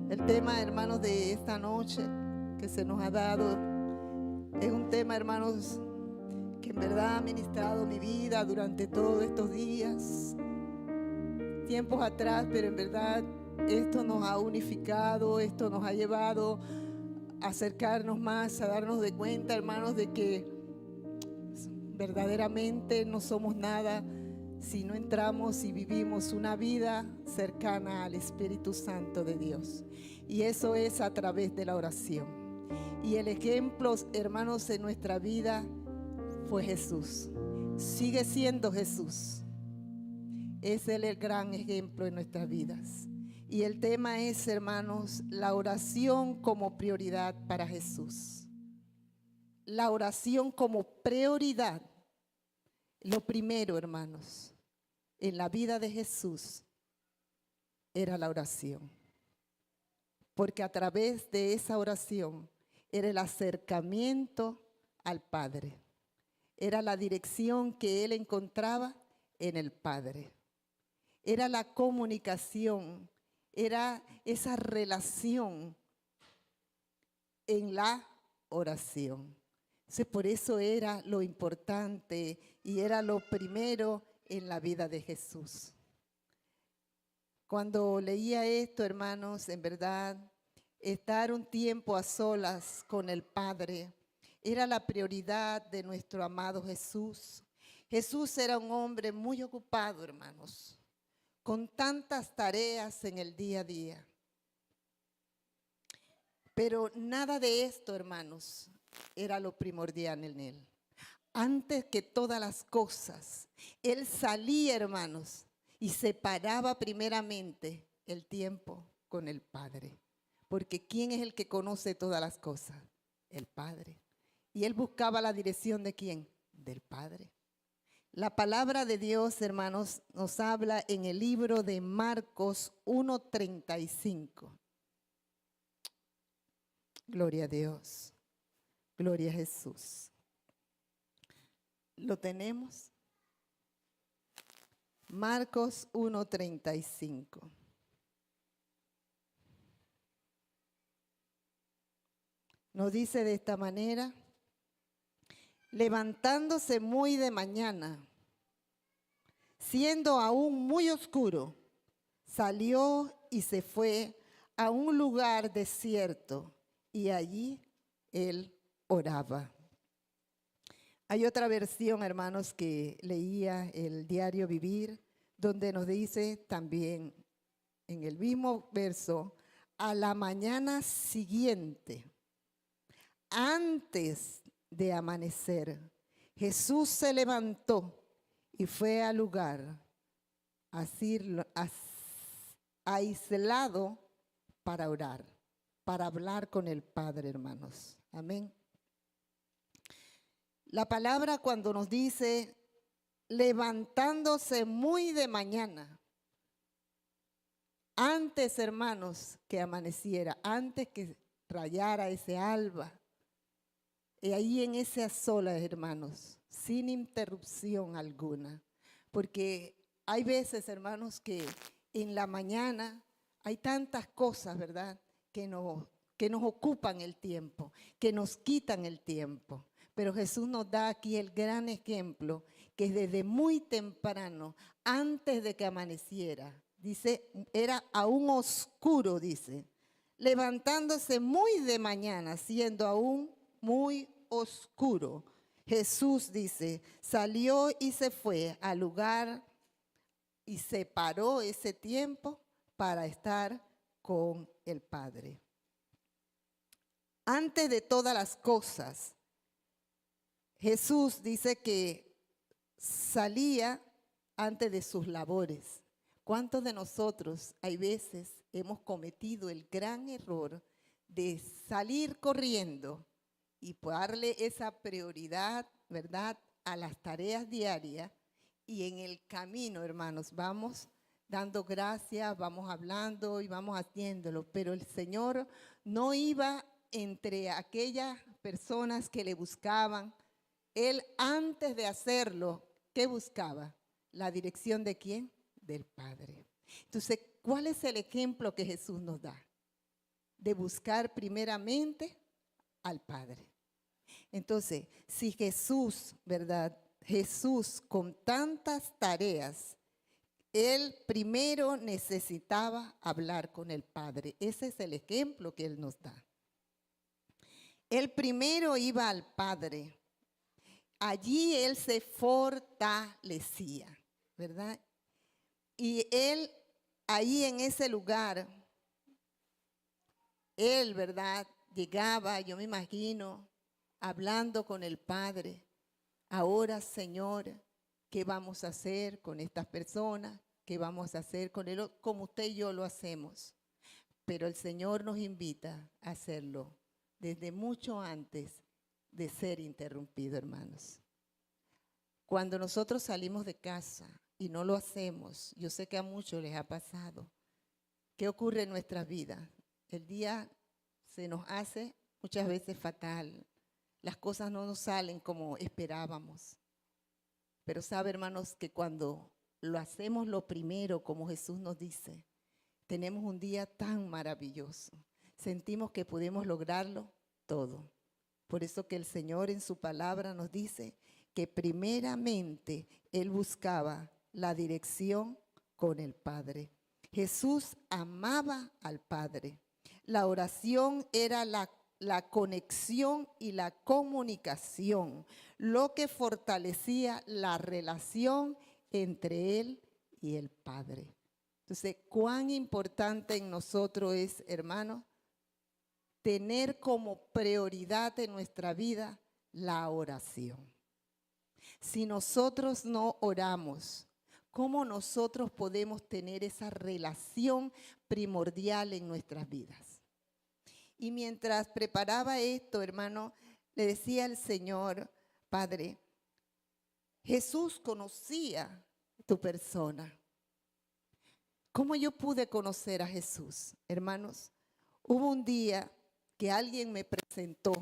El tema, hermanos, de esta noche que se nos ha dado es un tema, hermanos, que en verdad ha ministrado mi vida durante todos estos días, tiempos atrás, pero en verdad esto nos ha unificado, esto nos ha llevado a acercarnos más, a darnos de cuenta, hermanos, de que verdaderamente no somos nada si no entramos y vivimos una vida cercana al Espíritu Santo de Dios. Y eso es a través de la oración. Y el ejemplo, hermanos, en nuestra vida fue Jesús. Sigue siendo Jesús. Es Él el gran ejemplo en nuestras vidas. Y el tema es, hermanos, la oración como prioridad para Jesús. La oración como prioridad. Lo primero, hermanos, en la vida de Jesús era la oración. Porque a través de esa oración era el acercamiento al Padre. Era la dirección que Él encontraba en el Padre. Era la comunicación, era esa relación en la oración. Entonces, por eso era lo importante y era lo primero en la vida de Jesús. Cuando leía esto, hermanos, en verdad, estar un tiempo a solas con el Padre era la prioridad de nuestro amado Jesús. Jesús era un hombre muy ocupado, hermanos, con tantas tareas en el día a día. Pero nada de esto, hermanos, era lo primordial en él. Antes que todas las cosas, él salía, hermanos, y separaba primeramente el tiempo con el Padre. Porque ¿quién es el que conoce todas las cosas? El Padre. Y él buscaba la dirección ¿de quién? Del Padre. La palabra de Dios, hermanos, nos habla en el libro de Marcos 1:35. Gloria a Dios. Gloria a Jesús. ¿Lo tenemos? Marcos 1:35. Nos dice de esta manera: levantándose muy de mañana, siendo aún muy oscuro, salió y se fue a un lugar desierto y allí él oraba. Hay otra versión, hermanos, que leía el diario Vivir, donde nos dice también en el mismo verso: a la mañana siguiente, antes de amanecer, Jesús se levantó y fue al lugar aislado para orar, para hablar con el Padre, hermanos. Amén. La palabra cuando nos dice levantándose muy de mañana, antes, hermanos, que amaneciera, antes que rayara ese alba, y ahí en esas solas, hermanos, sin interrupción alguna, porque hay veces, hermanos, que en la mañana hay tantas cosas, ¿verdad?, que nos ocupan el tiempo, que nos quitan el tiempo. Pero Jesús nos da aquí el gran ejemplo, que desde muy temprano, antes de que amaneciera, dice, era aún oscuro, dice, levantándose muy de mañana, siendo aún muy oscuro. Jesús, dice, salió y se fue al lugar y separó ese tiempo para estar con el Padre. Antes de todas las cosas, Jesús dice que salía antes de sus labores. ¿Cuántos de nosotros hay veces hemos cometido el gran error de salir corriendo y darle esa prioridad, ¿verdad?, a las tareas diarias, y en el camino, hermanos, vamos dando gracias, vamos hablando y vamos haciéndolo, pero el Señor no iba entre aquellas personas que le buscaban. Él, antes de hacerlo, ¿qué buscaba? La dirección ¿de quién? Del Padre. Entonces, ¿cuál es el ejemplo que Jesús nos da? de buscar primeramente al Padre. Entonces, si Jesús, ¿verdad? Jesús con tantas tareas, Él primero necesitaba hablar con el Padre. Ese es el ejemplo que Él nos da. Él primero iba al Padre. Allí Él se fortalecía, ¿verdad? Y Él, ahí en ese lugar, Él, ¿verdad? Llegaba, yo me imagino, hablando con el Padre. Ahora, Señor, ¿qué vamos a hacer con estas personas? ¿Qué vamos a hacer con él? Como usted y yo lo hacemos. Pero el Señor nos invita a hacerlo desde mucho antes de ser interrumpido, hermanos. Cuando nosotros salimos de casa y no lo hacemos, yo sé que a muchos les ha pasado. ¿Qué ocurre en nuestras vidas? El día se nos hace muchas veces fatal. Las cosas no nos salen como esperábamos. Pero sabe, hermanos, que cuando lo hacemos lo primero, como Jesús nos dice, tenemos un día tan maravilloso. Sentimos que podemos lograrlo todo. Por eso que el Señor en su palabra nos dice que primeramente Él buscaba la dirección con el Padre. Jesús amaba al Padre. La oración era la conexión y la comunicación, lo que fortalecía la relación entre Él y el Padre. Entonces, cuán importante en nosotros es, hermanos, tener como prioridad en nuestra vida la oración. Si nosotros no oramos, ¿cómo nosotros podemos tener esa relación primordial en nuestras vidas? Y mientras preparaba esto, hermano, le decía al Señor, Padre, Jesús conocía tu persona. ¿Cómo yo pude conocer a Jesús? Hermanos, hubo un día que alguien me presentó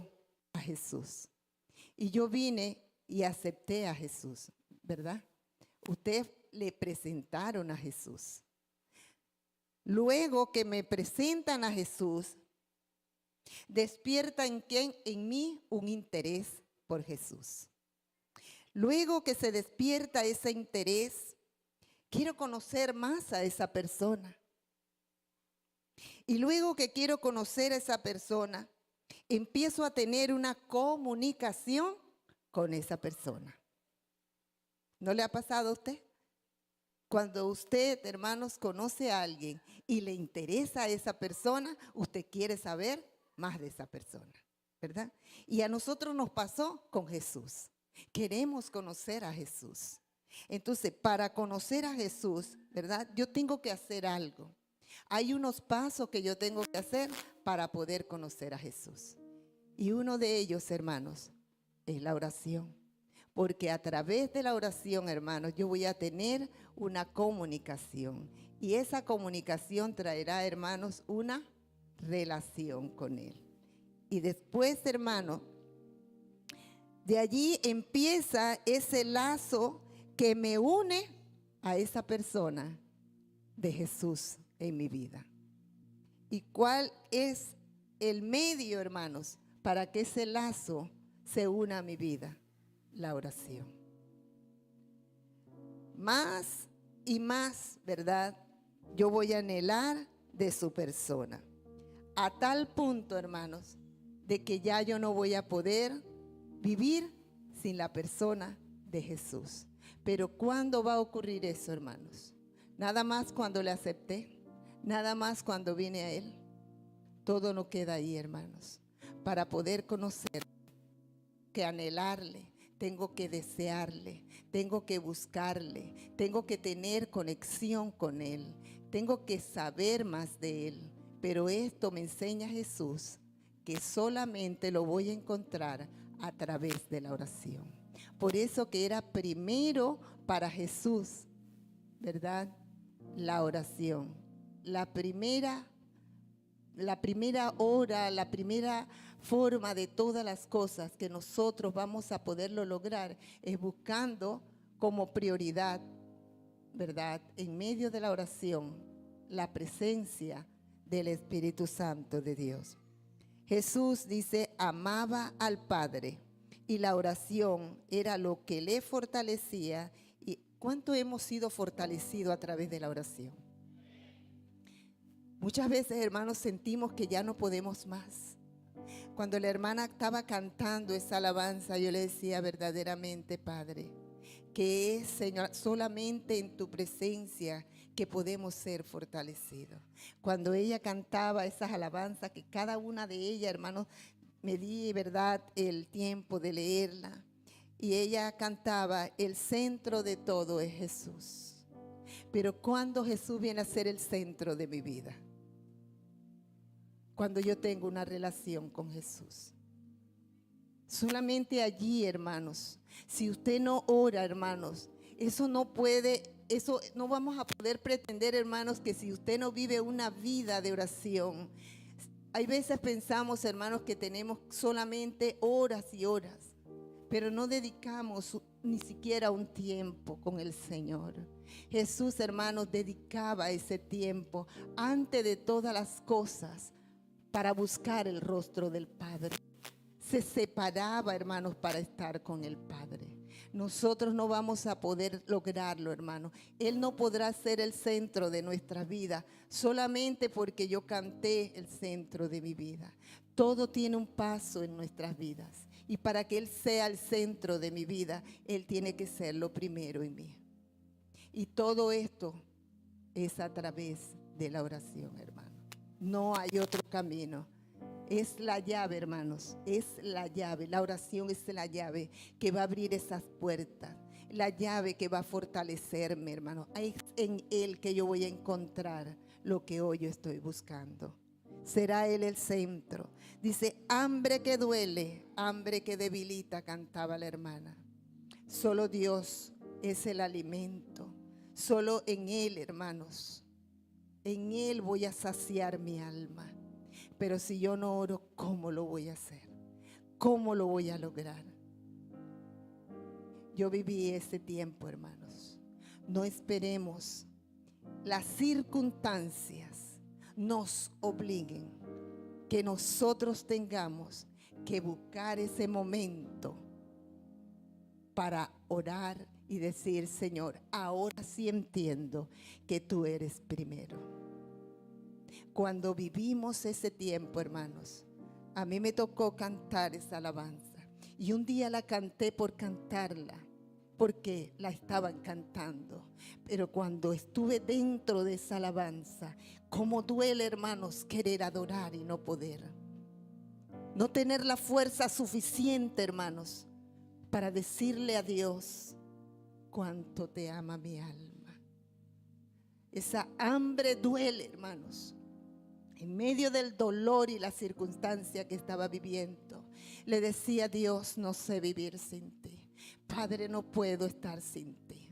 a Jesús y yo vine y acepté a Jesús, ¿verdad? Ustedes le presentaron a Jesús. Luego que me presentan a Jesús, despierta en mí un interés por Jesús. Luego que se despierta ese interés, quiero conocer más a esa persona. Y luego que quiero conocer a esa persona, empiezo a tener una comunicación con esa persona. ¿No le ha pasado a usted? Cuando usted, hermanos, conoce a alguien y le interesa a esa persona, usted quiere saber más de esa persona, ¿verdad? Y a nosotros nos pasó con Jesús. Queremos conocer a Jesús. Entonces, para conocer a Jesús, ¿verdad? Yo tengo que hacer algo. Hay unos pasos que yo tengo que hacer para poder conocer a Jesús. Y uno de ellos, hermanos, es la oración. Porque a través de la oración, hermanos, yo voy a tener una comunicación. Y esa comunicación traerá, hermanos, una relación con Él. Y después, hermano, de allí empieza ese lazo que me une a esa persona de Jesús en mi vida. ¿Y cuál es el medio, hermanos, para que ese lazo se una a mi vida? La oración. Más y más, ¿verdad? Yo voy a anhelar de su persona. A tal punto, hermanos, de que ya yo no voy a poder vivir sin la persona de Jesús. Pero ¿cuándo va a ocurrir eso, hermanos? Nada más cuando le acepté, nada más cuando vine a Él. Todo no queda ahí, hermanos. Para poder conocer, que anhelarle, tengo que desearle, tengo que buscarle, tengo que tener conexión con Él, tengo que saber más de Él. Pero esto me enseña Jesús, que solamente lo voy a encontrar a través de la oración. Por eso que era primero para Jesús, ¿verdad? La oración. La primera hora, la primera forma de todas las cosas que nosotros vamos a poderlo lograr es buscando como prioridad, ¿verdad? En medio de la oración, la presencia del Espíritu Santo de Dios. Jesús dice, amaba al Padre y la oración era lo que le fortalecía. ¿Y cuánto hemos sido fortalecidos a través de la oración? Muchas veces, hermanos, sentimos que ya no podemos más. Cuando la hermana estaba cantando esa alabanza, yo le decía, verdaderamente, Padre, que es, Señor, solamente en tu presencia que podemos ser fortalecidos. Cuando ella cantaba esas alabanzas, que cada una de ellas, hermanos, me di, verdad, el tiempo de leerla. Y ella cantaba, el centro de todo es Jesús. Pero cuando Jesús viene a ser el centro de mi vida, cuando yo tengo una relación con Jesús. Solamente allí, hermanos. Si usted no ora, hermanos, eso no vamos a poder pretender, hermanos, que si usted no vive una vida de oración. Hay veces pensamos, hermanos, que tenemos solamente horas y horas, pero no dedicamos ni siquiera un tiempo con el Señor. Jesús, hermanos, dedicaba ese tiempo antes de todas las cosas para buscar el rostro del Padre. Se separaba, hermanos, para estar con el Padre. Nosotros no vamos a poder lograrlo, hermano. Él no podrá ser el centro de nuestra vida solamente porque yo canté el centro de mi vida. Todo tiene un paso en nuestras vidas. Y para que Él sea el centro de mi vida, Él tiene que ser lo primero en mí. Y todo esto es a través de la oración, hermano. No hay otro camino. Es la llave, hermanos, es la llave. La oración es la llave que va a abrir esas puertas. La llave que va a fortalecerme, hermano. Es en Él que yo voy a encontrar lo que hoy yo estoy buscando. Será Él el centro. Dice, hambre que duele, hambre que debilita, cantaba la hermana. Solo Dios es el alimento. Solo en Él, hermanos. En Él voy a saciar mi alma. Pero si yo no oro, ¿cómo lo voy a hacer? ¿Cómo lo voy a lograr? Yo viví ese tiempo, hermanos. No esperemos las circunstancias nos obliguen que nosotros tengamos que buscar ese momento para orar y decir, Señor, ahora sí entiendo que tú eres primero. Cuando vivimos ese tiempo, hermanos, a mí me tocó cantar esa alabanza. Y un día la canté por cantarla, porque la estaban cantando. Pero cuando estuve dentro de esa alabanza, cómo duele, hermanos, querer adorar y no poder. No tener la fuerza suficiente, hermanos, para decirle a Dios cuánto te ama mi alma. Esa hambre duele, hermanos. En medio del dolor y la circunstancia que estaba viviendo, le decía a Dios, no sé vivir sin ti. Padre, no puedo estar sin ti.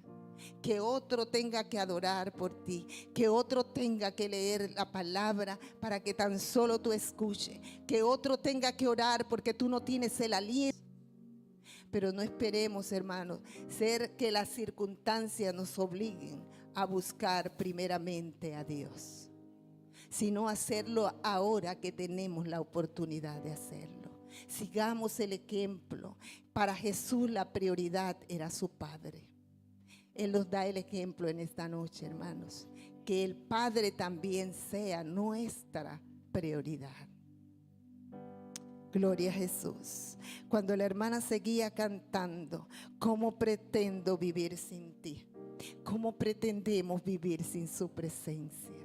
Que otro tenga que adorar por ti, que otro tenga que leer la palabra para que tan solo tú escuches, que otro tenga que orar porque tú no tienes el aliento. Pero no esperemos, hermanos, ser que las circunstancias nos obliguen a buscar primeramente a Dios, sino hacerlo ahora que tenemos la oportunidad de hacerlo. Sigamos el ejemplo. Para Jesús la prioridad era su Padre. Él nos da el ejemplo en esta noche, hermanos, que el Padre también sea nuestra prioridad. Gloria a Jesús. Cuando la hermana seguía cantando, ¿cómo pretendo vivir sin ti? ¿Cómo pretendemos vivir sin su presencia?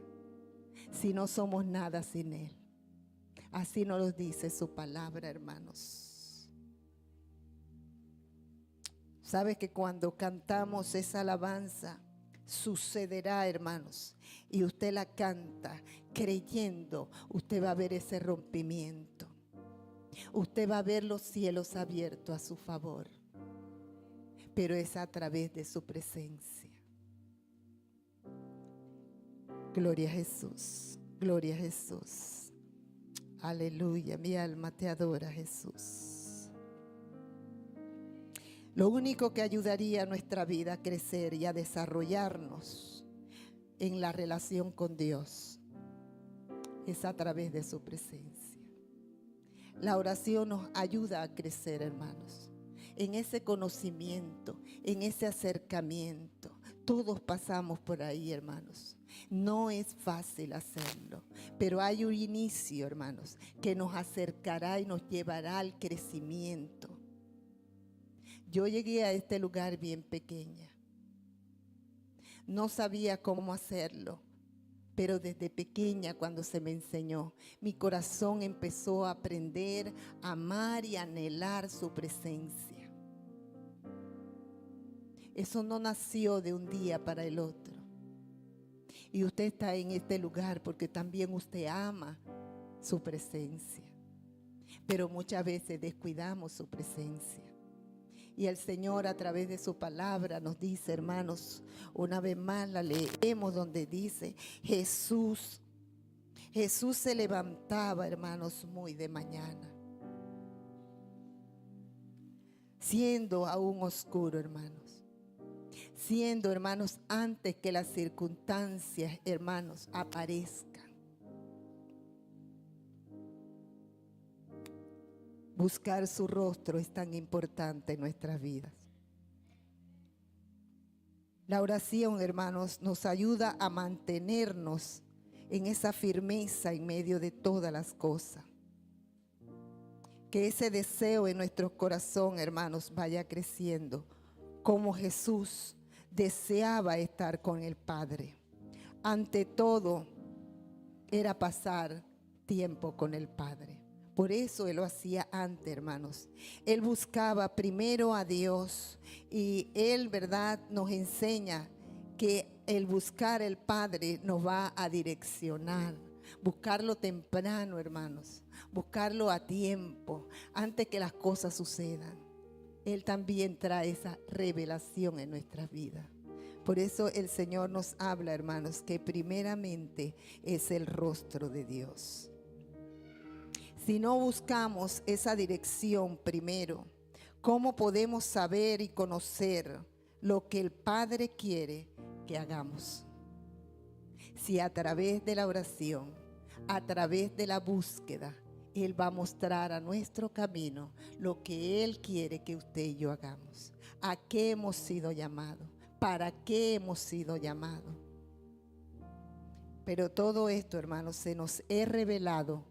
Si no somos nada sin Él. Así nos lo dice su palabra, hermanos. ¿Sabe que cuando cantamos esa alabanza sucederá, hermanos? Y usted la canta creyendo, usted va a ver ese rompimiento. Usted va a ver los cielos abiertos a su favor. Pero es a través de su presencia. Gloria a Jesús. Gloria a Jesús. Aleluya. Mi alma te adora, Jesús. Lo único que ayudaría a nuestra vida a crecer y a desarrollarnos en la relación con Dios es a través de su presencia. La oración nos ayuda a crecer, hermanos, en ese conocimiento, en ese acercamiento. Todos pasamos por ahí, hermanos. No es fácil hacerlo, pero hay un inicio, hermanos, que nos acercará y nos llevará al crecimiento. Yo llegué a este lugar bien pequeña. No sabía cómo hacerlo, pero desde pequeña, cuando se me enseñó, mi corazón empezó a aprender a amar y anhelar su presencia. Eso no nació de un día para el otro. Y usted está en este lugar porque también usted ama su presencia. Pero muchas veces descuidamos su presencia. Y el Señor a través de su palabra nos dice, hermanos, una vez más la leemos donde dice, Jesús se levantaba, hermanos, muy de mañana. Siendo aún oscuro, hermanos. Siendo, hermanos, antes que las circunstancias, hermanos, aparezcan. Buscar su rostro es tan importante en nuestras vidas. La oración, hermanos, nos ayuda a mantenernos en esa firmeza en medio de todas las cosas. Que ese deseo en nuestro corazón, hermanos, vaya creciendo, como Jesús deseaba estar con el Padre. Ante todo, era pasar tiempo con el Padre. Por eso Él lo hacía antes, hermanos. Él buscaba primero a Dios y Él, ¿verdad?, nos enseña que el buscar al Padre nos va a direccionar. Buscarlo temprano, hermanos. Buscarlo a tiempo, antes que las cosas sucedan. Él también trae esa revelación en nuestras vidas. Por eso el Señor nos habla, hermanos, que primeramente es el rostro de Dios. Si no buscamos esa dirección primero, ¿cómo podemos saber y conocer lo que el Padre quiere que hagamos? Si a través de la oración, a través de la búsqueda, Él va a mostrar a nuestro camino lo que Él quiere que usted y yo hagamos. ¿A qué hemos sido llamados? ¿Para qué hemos sido llamados? Pero todo esto, hermanos, se nos es revelado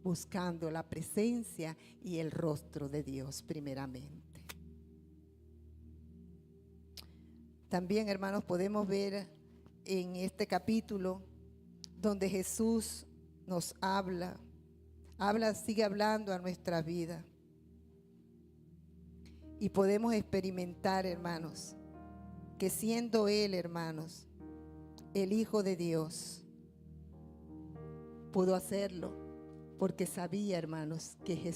buscando la presencia y el rostro de Dios primeramente. También, hermanos, podemos ver en este capítulo donde Jesús nos sigue hablando a nuestra vida. Y podemos experimentar, hermanos, que siendo Él, hermanos, el Hijo de Dios, pudo hacerlo. Porque sabía, hermanos, que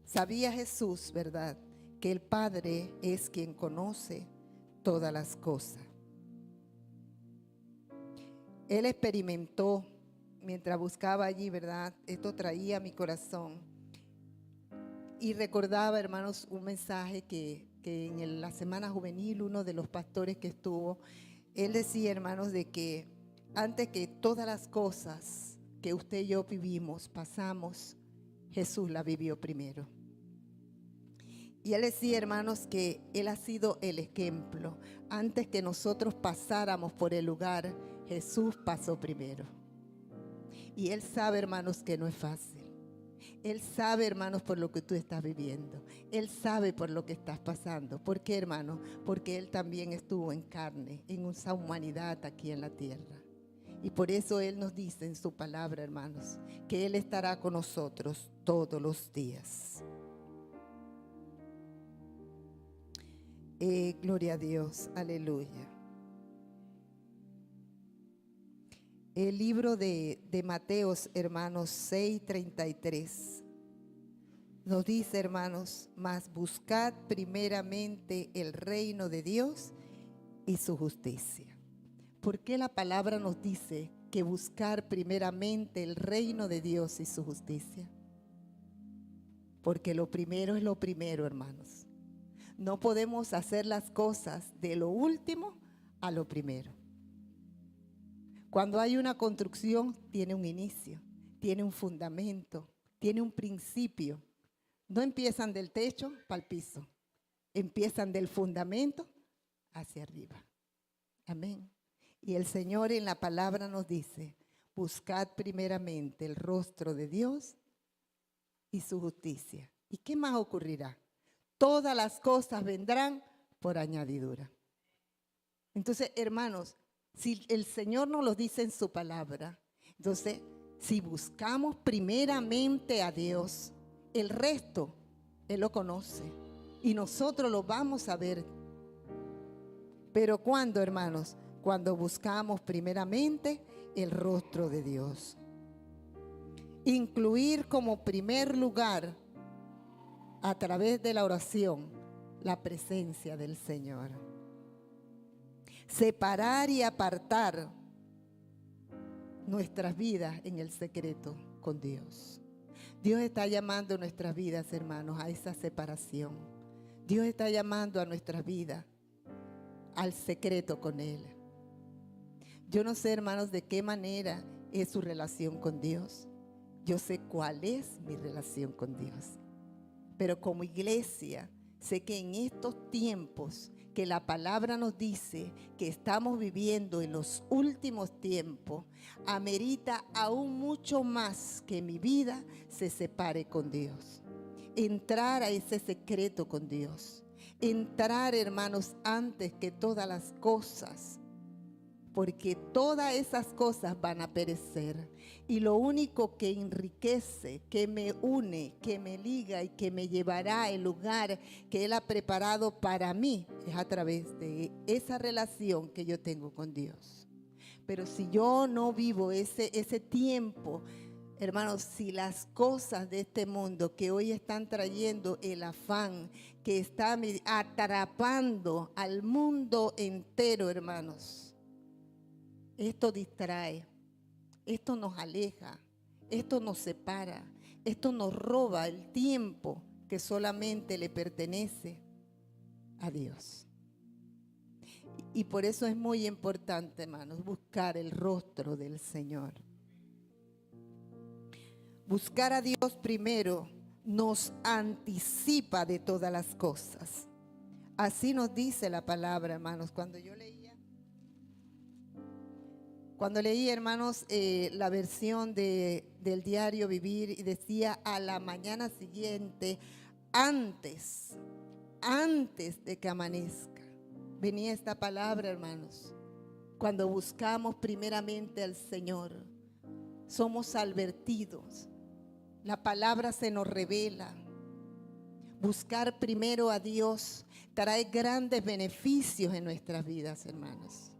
sabía Jesús, ¿verdad?, que el Padre es quien conoce todas las cosas. Él experimentó mientras buscaba allí, ¿verdad? Esto traía a mi corazón. Y recordaba, hermanos, un mensaje que en la semana juvenil, uno de los pastores que estuvo, él decía, hermanos, de que antes que todas las cosas que usted y yo vivimos, pasamos, Jesús la vivió primero. Y él decía, hermanos, que Él ha sido el ejemplo. Antes que nosotros pasáramos por el lugar, Jesús pasó primero. Y Él sabe, hermanos, que no es fácil. Él sabe, hermanos, por lo que tú estás viviendo. Él sabe por lo que estás pasando. ¿Por qué, hermano? Porque Él también estuvo en carne, en esa humanidad aquí en la tierra. Y por eso Él nos dice en su palabra, hermanos, que Él estará con nosotros todos los días. Gloria a Dios, aleluya. El libro de Mateos, hermanos, 6:33, nos dice, hermanos, mas buscad primeramente el reino de Dios y su justicia. ¿Por qué la palabra nos dice que buscar primeramente el reino de Dios y su justicia? Porque lo primero es lo primero, hermanos. No podemos hacer las cosas de lo último a lo primero. Cuando hay una construcción, tiene un inicio, tiene un fundamento, tiene un principio. No empiezan del techo para el piso, empiezan del fundamento hacia arriba. Amén. Y el Señor en la palabra nos dice, buscad primeramente el rostro de Dios y su justicia. ¿Y qué más ocurrirá? Todas las cosas vendrán por añadidura. Entonces, hermanos, si el Señor nos lo dice en su palabra, entonces, si buscamos primeramente a Dios, el resto Él lo conoce y nosotros lo vamos a ver. Pero ¿cuándo, hermanos? Cuando buscamos primeramente el rostro de Dios. Incluir como primer lugar, a través de la oración, la presencia del Señor. Separar y apartar nuestras vidas en el secreto con Dios. Dios está llamando a nuestras vidas, hermanos, a esa separación. Dios está llamando a nuestras vidas al secreto con Él. Yo no sé, hermanos, de qué manera es su relación con Dios. Yo sé cuál es mi relación con Dios. Pero como iglesia, sé que en estos tiempos que la palabra nos dice que estamos viviendo en los últimos tiempos, amerita aún mucho más que mi vida se separe con Dios. Entrar a ese secreto con Dios. Entrar, hermanos, antes que todas las cosas. Porque todas esas cosas van a perecer. Y lo único que enriquece, que me une, que me liga y que me llevará al lugar que Él ha preparado para mí, es a través de esa relación que yo tengo con Dios. Pero si yo no vivo ese tiempo, hermanos, si las cosas de este mundo que hoy están trayendo el afán, que está atrapando al mundo entero, hermanos, esto distrae, esto nos aleja, esto nos separa, esto nos roba el tiempo que solamente le pertenece a Dios. Y por eso es muy importante, hermanos, buscar el rostro del Señor. Buscar a Dios primero nos anticipa de todas las cosas. Así nos dice la palabra, hermanos. Cuando leí, hermanos, la versión del diario Vivir, y decía a la mañana siguiente, antes de que amanezca, venía esta palabra, hermanos. Cuando buscamos primeramente al Señor, somos advertidos. La palabra se nos revela. Buscar primero a Dios trae grandes beneficios en nuestras vidas, hermanos.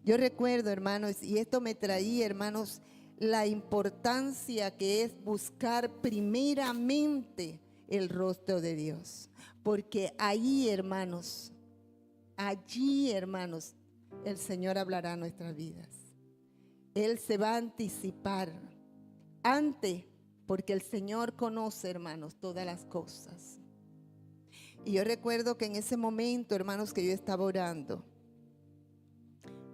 Yo recuerdo, hermanos, y esto me traía, hermanos, la importancia que es buscar primeramente el rostro de Dios. Porque allí, hermanos, el Señor hablará a nuestras vidas. Él se va a anticipar antes, porque el Señor conoce, hermanos, todas las cosas. Y yo recuerdo que en ese momento, hermanos, que yo estaba orando,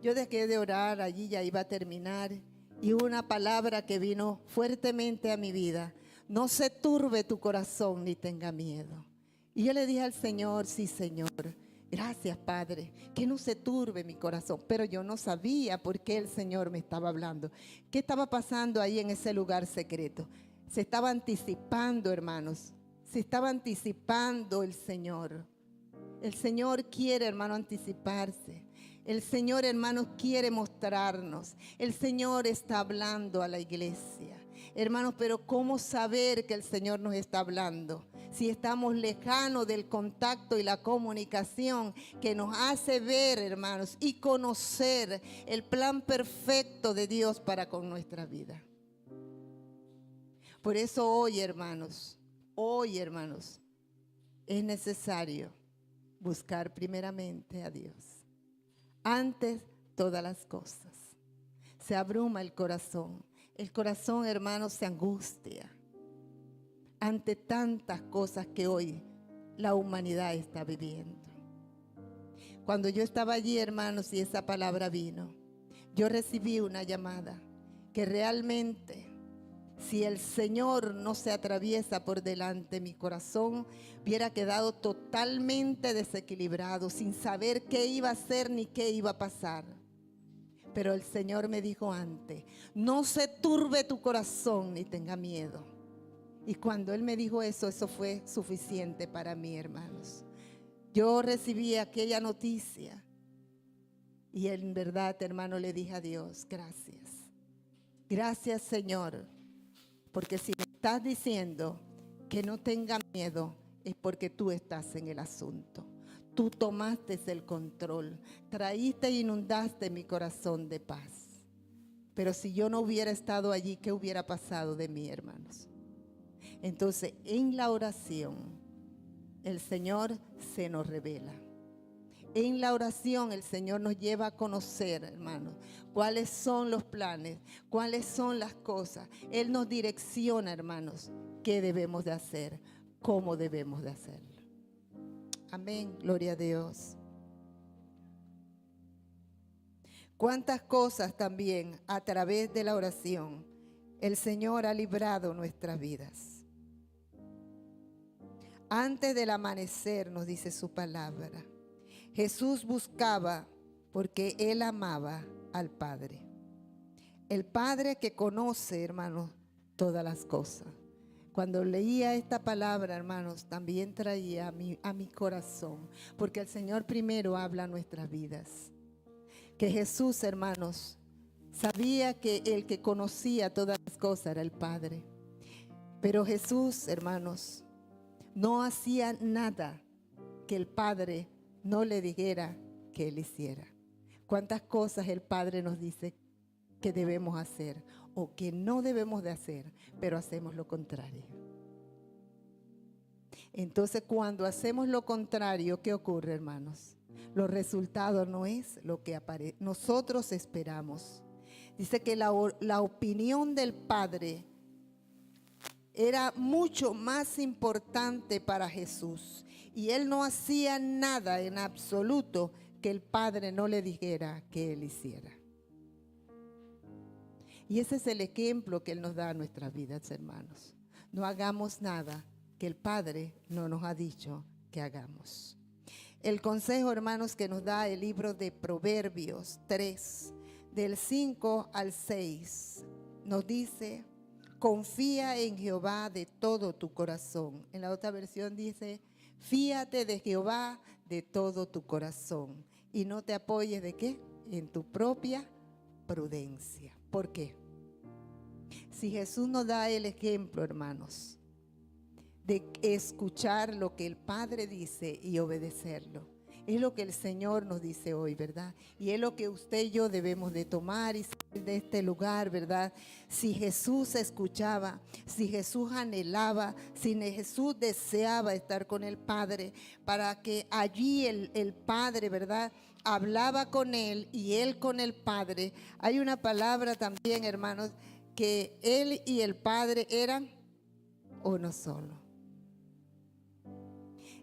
yo dejé de orar, allí ya iba a terminar, y una palabra que vino fuertemente a mi vida: no se turbe tu corazón ni tenga miedo. Y yo le dije al Señor: sí, Señor, gracias, Padre, que no se turbe mi corazón. Pero yo no sabía por qué el Señor me estaba hablando. ¿Qué estaba pasando ahí en ese lugar secreto? Se estaba anticipando, hermanos, se estaba anticipando el Señor. El Señor quiere, hermano, anticiparse. El Señor, hermanos, quiere mostrarnos. El Señor está hablando a la iglesia. Hermanos, pero ¿cómo saber que el Señor nos está hablando? Si estamos lejanos del contacto y la comunicación que nos hace ver, hermanos, y conocer el plan perfecto de Dios para con nuestra vida. Por eso hoy, hermanos, es necesario buscar primeramente a Dios. Antes todas las cosas. Se abruma el corazón. El corazón, hermanos, se angustia ante tantas cosas que hoy la humanidad está viviendo. Cuando yo estaba allí, hermanos, y esa palabra vino, yo recibí una llamada que realmente, si el Señor no se atraviesa por delante, mi corazón hubiera quedado totalmente desequilibrado, sin saber qué iba a hacer ni qué iba a pasar. Pero el Señor me dijo antes: no se turbe tu corazón ni tenga miedo. Y cuando Él me dijo eso, eso fue suficiente para mí, hermanos. Yo recibí aquella noticia y en verdad, hermano, le dije a Dios: gracias. Gracias, Señor, porque si me estás diciendo que no tenga miedo, es porque tú estás en el asunto. Tú tomaste el control, traíste e inundaste mi corazón de paz. Pero si yo no hubiera estado allí, ¿qué hubiera pasado de mí, hermanos? Entonces, en la oración, el Señor se nos revela. En la oración el Señor nos lleva a conocer, hermanos, cuáles son los planes, cuáles son las cosas. Él nos direcciona, hermanos, qué debemos de hacer, cómo debemos de hacerlo. Amén, gloria a Dios. Cuántas cosas también a través de la oración el Señor ha librado nuestras vidas. Antes del amanecer, nos dice su palabra, Jesús buscaba porque Él amaba al Padre. El Padre que conoce, hermanos, todas las cosas. Cuando leía esta palabra, hermanos, también traía a mi corazón, porque el Señor primero habla a nuestras vidas. Que Jesús, hermanos, sabía que el que conocía todas las cosas era el Padre. Pero Jesús, hermanos, no hacía nada que el Padre no le dijera que Él hiciera. ¿Cuántas cosas el Padre nos dice que debemos hacer o que no debemos de hacer, pero hacemos lo contrario? Entonces, cuando hacemos lo contrario, ¿qué ocurre, hermanos? Los resultados no es lo que nosotros esperamos. Dice que la opinión del Padre era mucho más importante para Jesús. Y Él no hacía nada en absoluto que el Padre no le dijera que Él hiciera. Y ese es el ejemplo que Él nos da a nuestras vidas, hermanos. No hagamos nada que el Padre no nos ha dicho que hagamos. El consejo, hermanos, que nos da el libro de Proverbios 3, del 5 al 6, nos dice: confía en Jehová de todo tu corazón. En la otra versión dice: fíate de Jehová de todo tu corazón y no te apoyes ¿de qué? En tu propia prudencia. ¿Por qué? Si Jesús nos da el ejemplo, hermanos, de escuchar lo que el Padre dice y obedecerlo, es lo que el Señor nos dice hoy, ¿verdad? Y es lo que usted y yo debemos de tomar y salir de este lugar, ¿verdad? Si Jesús escuchaba, si Jesús anhelaba, si Jesús deseaba estar con el Padre, para que allí el Padre, ¿verdad?, hablaba con Él y Él con el Padre. Hay una palabra también, hermanos, que Él y el Padre eran uno solo.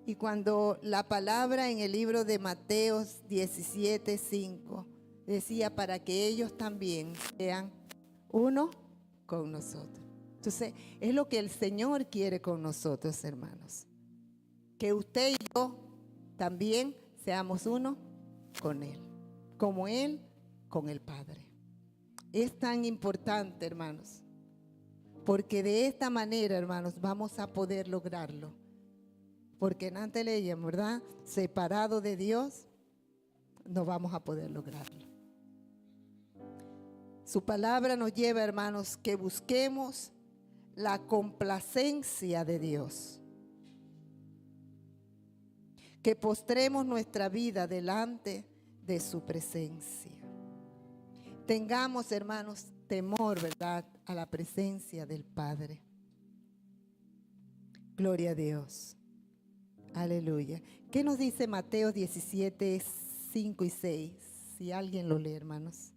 Y cuando la palabra en el libro de Mateo 17:5 decía: para que ellos también sean uno con nosotros. Entonces, es lo que el Señor quiere con nosotros, hermanos. Que usted y yo también seamos uno con Él, como Él con el Padre. Es tan importante, hermanos, porque de esta manera, hermanos, vamos a poder lograrlo. Porque en antes leíamos, ¿verdad? Separado de Dios, no vamos a poder lograrlo. Su palabra nos lleva, hermanos, que busquemos la complacencia de Dios. Que postremos nuestra vida delante de su presencia. Tengamos, hermanos, temor, ¿verdad?, a la presencia del Padre. Gloria a Dios. Aleluya. ¿Qué nos dice Mateo 17, 5 y 6? Si alguien lo lee, hermanos.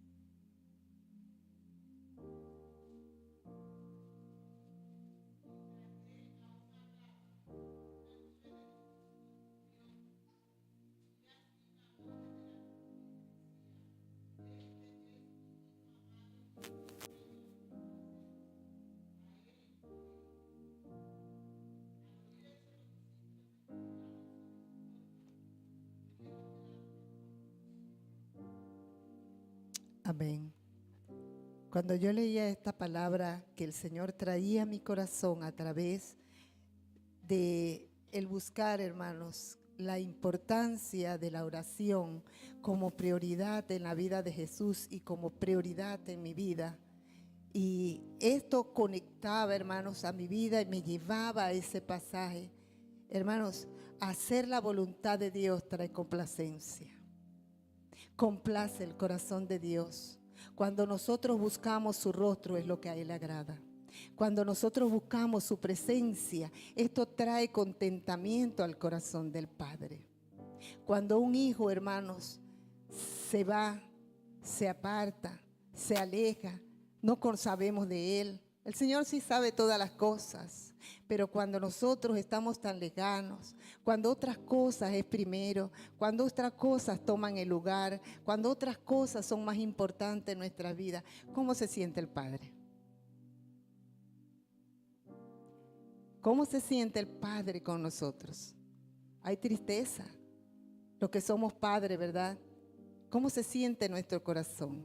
Amén. Cuando yo leía esta palabra que el Señor traía a mi corazón a través de el buscar, hermanos, la importancia de la oración como prioridad en la vida de Jesús y como prioridad en mi vida. Y esto conectaba, hermanos, a mi vida y me llevaba a ese pasaje. Hermanos, hacer la voluntad de Dios trae complacencia. Complace el corazón de Dios. Cuando nosotros buscamos su rostro es lo que a Él le agrada. Cuando nosotros buscamos su presencia, esto trae contentamiento al corazón del Padre. Cuando un hijo, hermanos, se va, se aparta, se aleja, no sabemos de Él. El Señor sí sabe todas las cosas, pero cuando nosotros estamos tan lejanos, cuando otras cosas es primero, cuando otras cosas toman el lugar, cuando otras cosas son más importantes en nuestra vida, ¿cómo se siente el Padre? ¿Cómo se siente el Padre con nosotros? Hay tristeza, los que somos padres, ¿verdad? ¿Cómo se siente nuestro corazón?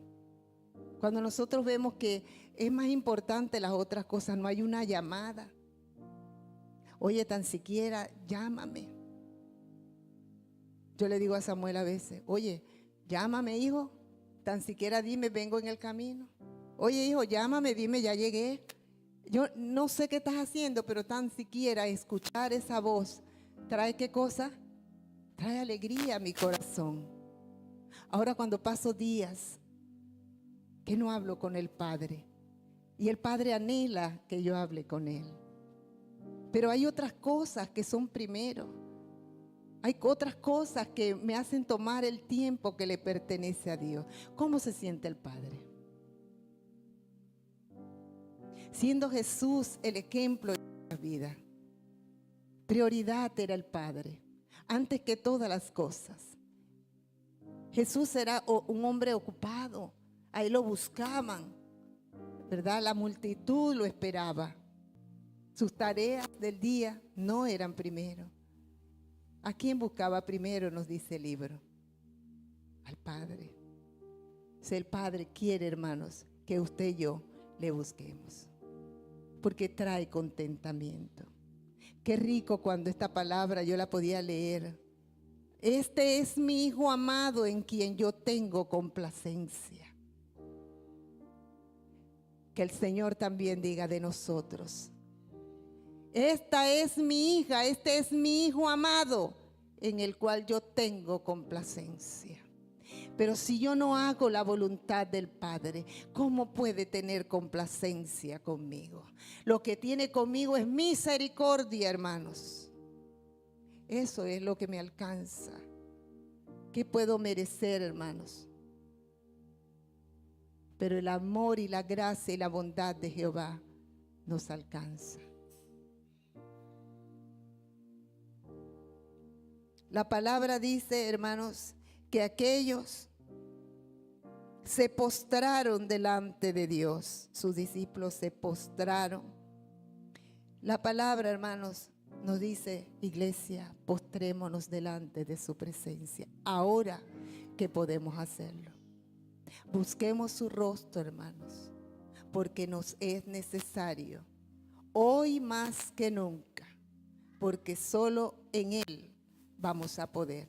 Cuando nosotros vemos que es más importante las otras cosas, no hay una llamada. Oye, tan siquiera llámame. Yo le digo a Samuel a veces, oye, llámame, hijo, tan siquiera dime, vengo en el camino. Oye, hijo, llámame, dime, ya llegué. Yo no sé qué estás haciendo, pero tan siquiera escuchar esa voz, ¿trae qué cosa? Trae alegría a mi corazón. Ahora cuando paso días que no hablo con el Padre, y el Padre anhela que yo hable con Él. Pero hay otras cosas que son primero. Hay otras cosas que me hacen tomar el tiempo que le pertenece a Dios. ¿Cómo se siente el Padre? Siendo Jesús el ejemplo de nuestra vida, prioridad era el Padre, antes que todas las cosas. Jesús era un hombre ocupado, a Él lo buscaban, ¿verdad? La multitud lo esperaba. Sus tareas del día no eran primero. ¿A quién buscaba primero? Nos dice el libro. Al Padre. Si el Padre quiere, hermanos, que usted y yo le busquemos, porque trae contentamiento. Qué rico cuando esta palabra yo la podía leer. Este es mi Hijo amado en quien yo tengo complacencia. Que el Señor también diga de nosotros: esta es mi hija, este es mi Hijo amado en el cual yo tengo complacencia. Pero si yo no hago la voluntad del Padre, ¿cómo puede tener complacencia conmigo? Lo que tiene conmigo es misericordia, hermanos. Eso es lo que me alcanza. ¿Qué puedo merecer, hermanos? Pero el amor y la gracia y la bondad de Jehová nos alcanza. La palabra dice, hermanos, que aquellos se postraron delante de Dios. Sus discípulos se postraron. La palabra, hermanos, nos dice, iglesia, postrémonos delante de su presencia. Ahora que podemos hacerlo. Busquemos su rostro, hermanos, porque nos es necesario, hoy más que nunca, porque solo en Él vamos a poder.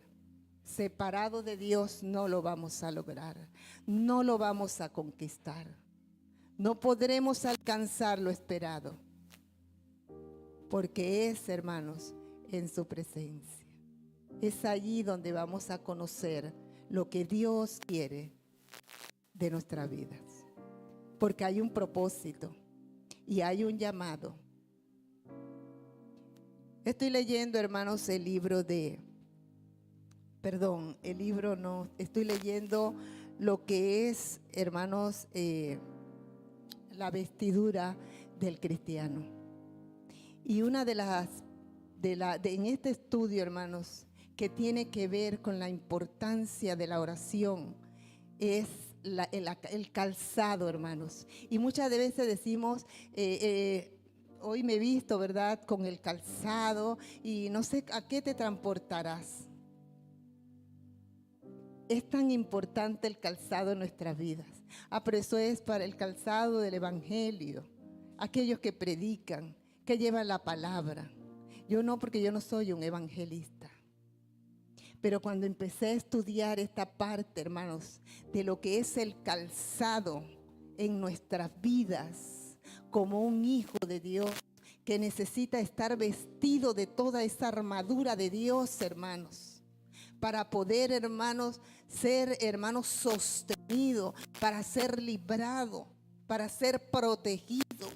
Separado de Dios no lo vamos a lograr, no lo vamos a conquistar, no podremos alcanzar lo esperado, porque es, hermanos, en su presencia. Es allí donde vamos a conocer lo que Dios quiere de nuestras vidas, porque hay un propósito y hay un llamado. Estoy leyendo, hermanos, estoy leyendo lo que es, hermanos, la vestidura del cristiano. Y una en este estudio, hermanos, que tiene que ver con la importancia de la oración, es el calzado, hermanos. Y muchas veces decimos, hoy me he visto, ¿verdad?, con el calzado y no sé a qué te transportarás. Es tan importante el calzado en nuestras vidas. Pero eso es para el calzado del evangelio, aquellos que predican, que llevan la palabra. Yo no, porque yo no soy un evangelista. Pero cuando empecé a estudiar esta parte, hermanos, de lo que es el calzado en nuestras vidas, como un hijo de Dios que necesita estar vestido de toda esa armadura de Dios, hermanos, para poder, hermanos, ser, hermanos, sostenido, para ser librado, para ser protegido,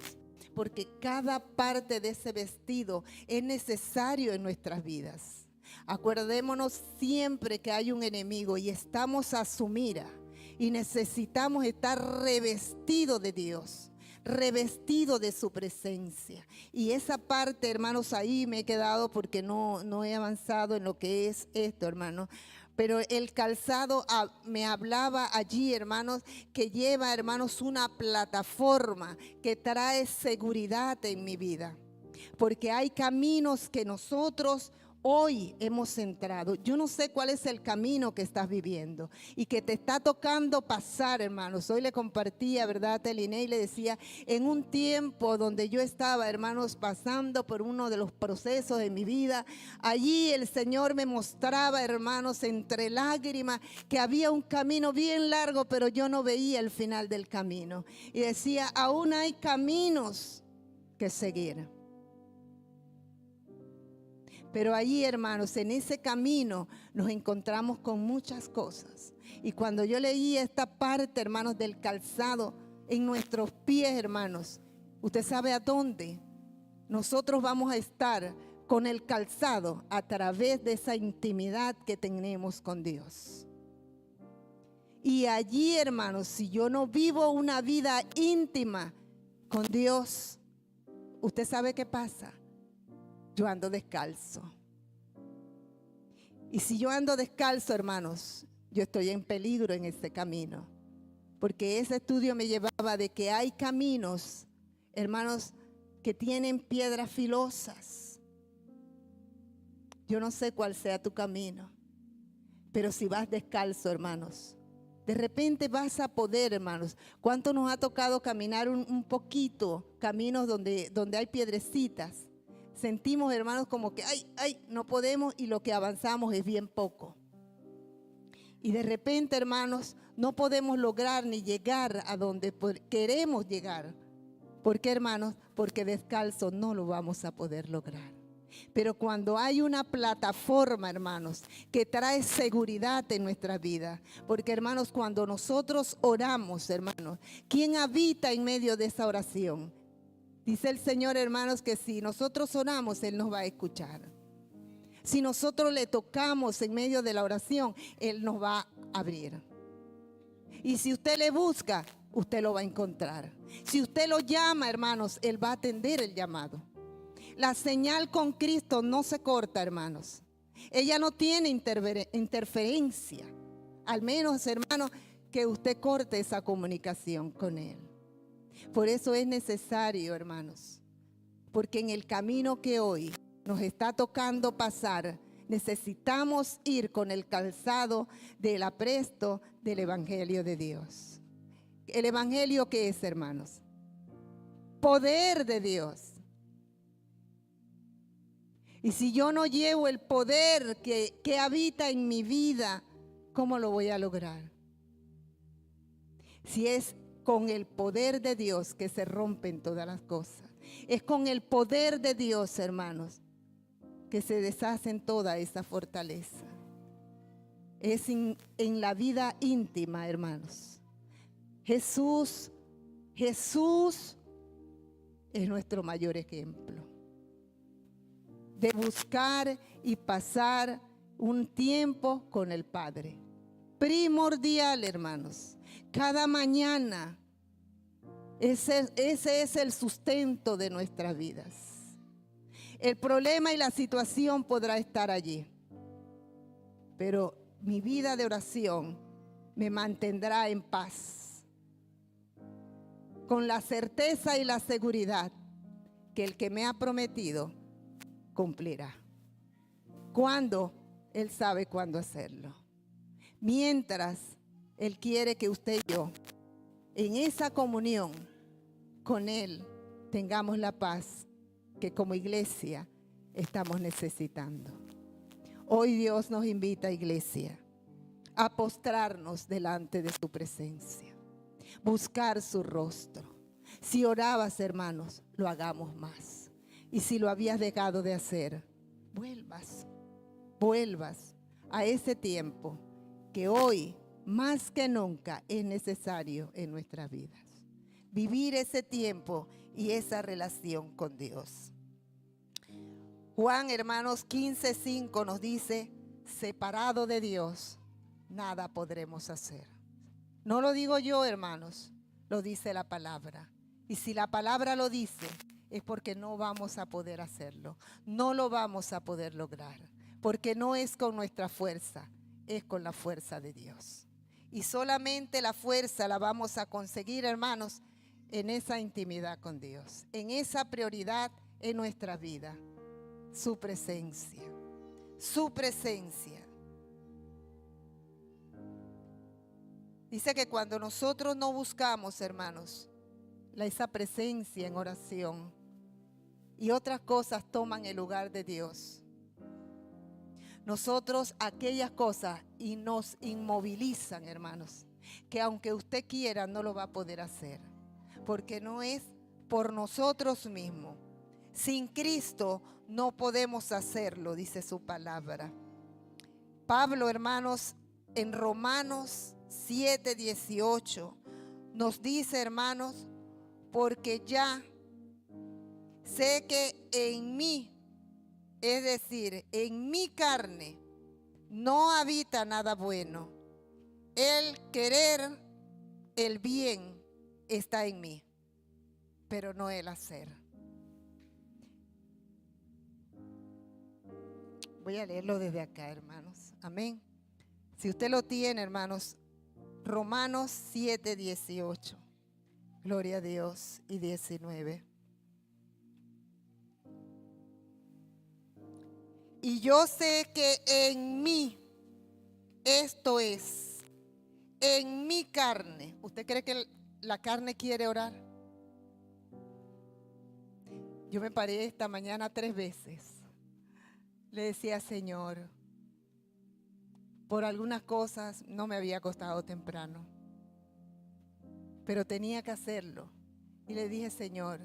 porque cada parte de ese vestido es necesario en nuestras vidas. Acordémonos siempre que hay un enemigo y estamos a su mira y necesitamos estar revestidos de Dios, revestido de su presencia. Y esa parte, hermanos, ahí me he quedado porque no he avanzado en lo que es esto, hermano. Pero el calzado me hablaba allí, hermanos, que lleva, hermanos, una plataforma que trae seguridad en mi vida. Porque hay caminos que nosotros hoy hemos entrado. Yo no sé cuál es el camino que estás viviendo y que te está tocando pasar, hermanos. Hoy le compartía, ¿verdad, Teliné? Y le decía, en un tiempo donde yo estaba, hermanos, pasando por uno de los procesos de mi vida, allí el Señor me mostraba, hermanos, entre lágrimas, que había un camino bien largo, pero yo no veía el final del camino. Y decía, aún hay caminos que seguir. Pero allí, hermanos, en ese camino nos encontramos con muchas cosas. Y cuando yo leí esta parte, hermanos, del calzado en nuestros pies, hermanos, usted sabe a dónde nosotros vamos a estar con el calzado, a través de esa intimidad que tenemos con Dios. Y allí, hermanos, si yo no vivo una vida íntima con Dios, usted sabe qué pasa. Yo ando descalzo. Y si yo ando descalzo, hermanos, yo estoy en peligro en este camino. Porque ese estudio me llevaba de que hay caminos, hermanos, que tienen piedras filosas. Yo no sé cuál sea tu camino, pero si vas descalzo, hermanos, de repente vas a poder, hermanos. ¿Cuánto nos ha tocado caminar un poquito, caminos donde hay piedrecitas? Sentimos, hermanos, como que no podemos, y lo que avanzamos es bien poco. Y de repente, hermanos, no podemos lograr ni llegar a donde queremos llegar. ¿Por qué, hermanos? Porque descalzo no lo vamos a poder lograr. Pero cuando hay una plataforma, hermanos, que trae seguridad en nuestra vida, porque, hermanos, cuando nosotros oramos, hermanos, ¿quién habita en medio de esa oración? Dice el Señor, hermanos, que si nosotros oramos, Él nos va a escuchar. Si nosotros le tocamos en medio de la oración, Él nos va a abrir. Y si usted le busca, usted lo va a encontrar. Si usted lo llama, hermanos, Él va a atender el llamado. La señal con Cristo no se corta, hermanos. Ella no tiene interferencia. Al menos, hermanos, que usted corte esa comunicación con Él. Por eso es necesario, hermanos, porque en el camino que hoy nos está tocando pasar, necesitamos ir con el calzado del apresto del Evangelio de Dios. ¿El Evangelio qué es, hermanos? Poder de Dios. Y si yo no llevo el poder que habita en mi vida, ¿cómo lo voy a lograr? Si es con el poder de Dios que se rompen todas las cosas. Es con el poder de Dios, hermanos, que se deshacen toda esa fortaleza. Es en la vida íntima, hermanos. Jesús es nuestro mayor ejemplo de buscar y pasar un tiempo con el Padre. Primordial, hermanos. Cada mañana, ese es el sustento de nuestras vidas. El problema y la situación podrá estar allí, pero mi vida de oración me mantendrá en paz, con la certeza y la seguridad que el que me ha prometido cumplirá. ¿Cuándo? Él sabe cuándo hacerlo. Mientras Él quiere que usted y yo en esa comunión con Él tengamos la paz que como iglesia estamos necesitando. Hoy Dios nos invita, iglesia, a postrarnos delante de su presencia, buscar su rostro. Si orabas, hermanos, lo hagamos más. Y si lo habías dejado de hacer, vuelvas a ese tiempo que hoy, más que nunca, es necesario en nuestras vidas. Vivir ese tiempo y esa relación con Dios. Juan, hermanos, 15:5 nos dice, separado de Dios, nada podremos hacer. No lo digo yo, hermanos, lo dice la palabra. Y si la palabra lo dice, es porque no vamos a poder hacerlo. No lo vamos a poder lograr. Porque no es con nuestra fuerza, es con la fuerza de Dios. Y solamente la fuerza la vamos a conseguir, hermanos, en esa intimidad con Dios. En esa prioridad en nuestra vida. Su presencia. Su presencia. Dice que cuando nosotros no buscamos, hermanos, esa presencia en oración y otras cosas toman el lugar de Dios, nosotros aquellas cosas y nos inmovilizan, hermanos, que aunque usted quiera no lo va a poder hacer, porque no es por nosotros mismos. Sin Cristo no podemos hacerlo, dice su palabra. Pablo, hermanos, en Romanos 7:18 nos dice, hermanos, porque ya sé que en mí, es decir, en mi carne, no habita nada bueno. El querer el bien está en mí, pero no el hacer. Voy a leerlo desde acá, hermanos. Amén. Si usted lo tiene, hermanos, Romanos 7:18. Gloria a Dios. Y 19. Y yo sé que en mí, esto es, en mi carne. ¿Usted cree que la carne quiere orar? Yo me paré esta mañana 3 veces. Le decía, Señor, por algunas cosas no me había acostado temprano, pero tenía que hacerlo. Y le dije, Señor,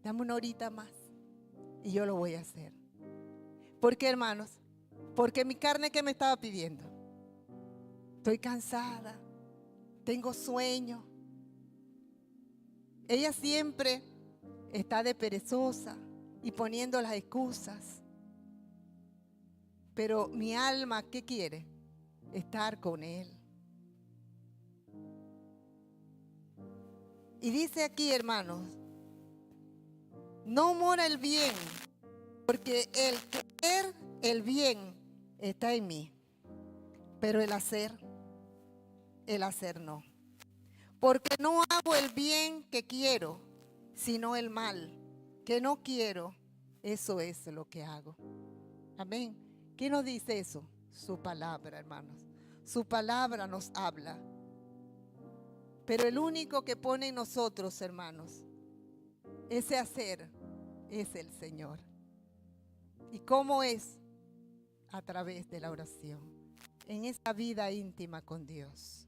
dame una horita más y yo lo voy a hacer. ¿Por qué, hermanos? Porque mi carne, ¿qué me estaba pidiendo? Estoy cansada, tengo sueño. Ella siempre está de perezosa y poniendo las excusas. Pero mi alma, ¿qué quiere? Estar con Él. Y dice aquí, hermanos, no mora el bien, porque el querer el bien está en mí, pero el hacer no. Porque no hago el bien que quiero, sino el mal que no quiero, eso es lo que hago. Amén. ¿Qué nos dice eso? Su palabra, hermanos. Su palabra nos habla. Pero el único que pone en nosotros, hermanos, ese hacer es el Señor. ¿Y cómo es? A través de la oración, en esa vida íntima con Dios.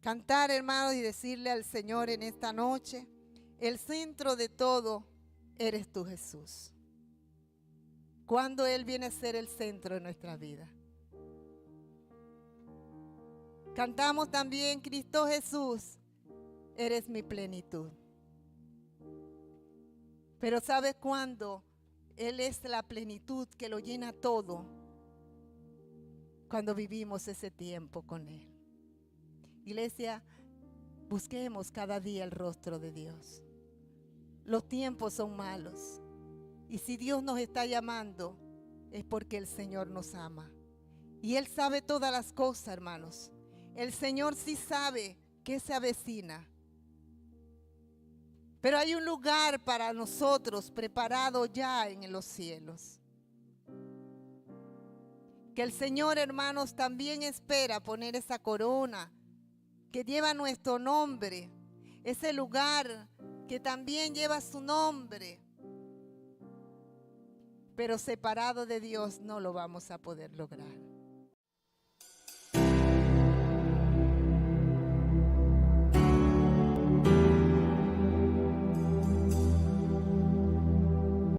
Cantar, hermanos, y decirle al Señor en esta noche, el centro de todo eres tú, Jesús. Cuando Él viene a ser el centro de nuestra vida. Cantamos también, Cristo Jesús, eres mi plenitud. Pero ¿sabes cuándo? Él es la plenitud que lo llena todo. Cuando vivimos ese tiempo con Él. Iglesia, busquemos cada día el rostro de Dios. Los tiempos son malos. Y si Dios nos está llamando, es porque el Señor nos ama. Y Él sabe todas las cosas, hermanos. El Señor sí sabe qué se avecina. Pero hay un lugar para nosotros preparado ya en los cielos. Que el Señor, hermanos, también espera poner esa corona que lleva nuestro nombre, ese lugar que también lleva su nombre. Pero separado de Dios no lo vamos a poder lograr.